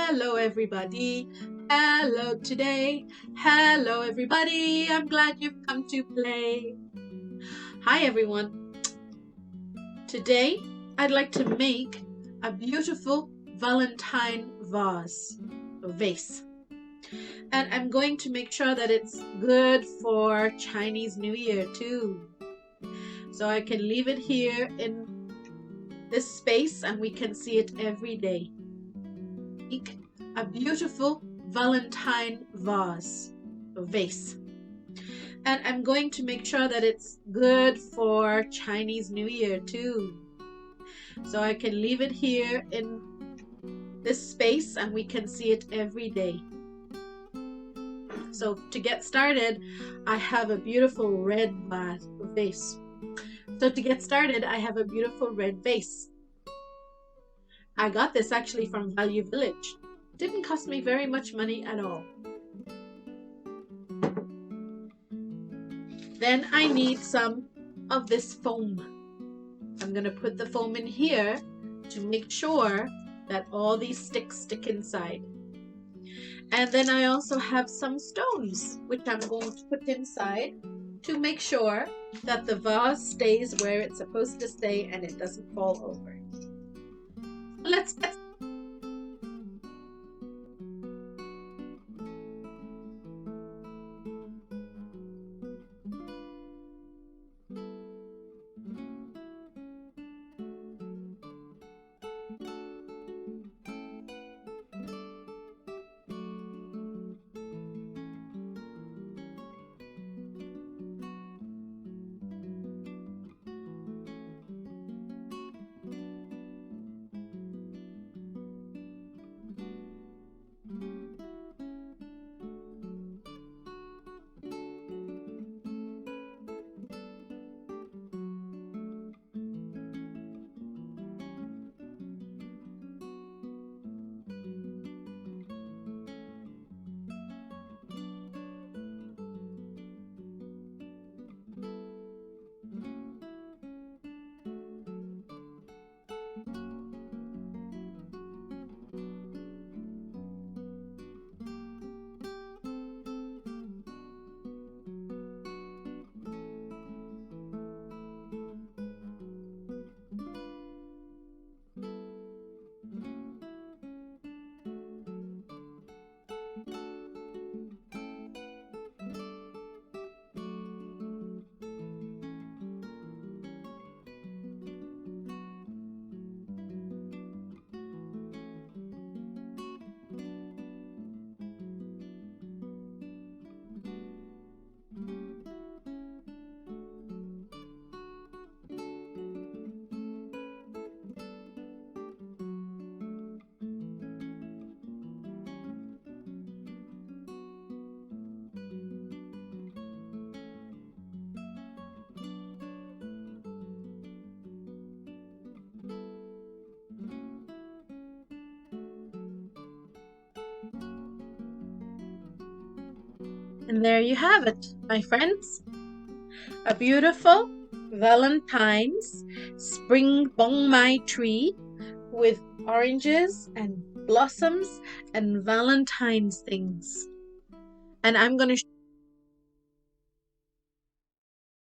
Hello, everybody. Hello today. Hello, everybody. I'm glad you've come to play. Hi, everyone. Today, I'd like to make a beautiful valentine vase. And I'm going to make sure that it's good for Chinese New Year too. So I can leave it here in this space and we can see it every day. Make a beautiful valentine vase. And I'm going to make sure that it's good for Chinese New Year too. So I can leave it here in this space and we can see it every day. So to get started, I have a beautiful red vase. So to get started, I have a beautiful red vase. I got this actually from Value Village. Didn't cost me very much money at all. Then I need some of this foam. I'm going to put the foam in here to make sure that all these sticks stick inside. And then I also have some stones, which I'm going to put inside to make sure that the vase stays where it's supposed to stay and it doesn't fall over. Let's get And there you have it, my friends. A beautiful Valentine's spring bong mai tree with oranges and blossoms and Valentine's things. And I'm going to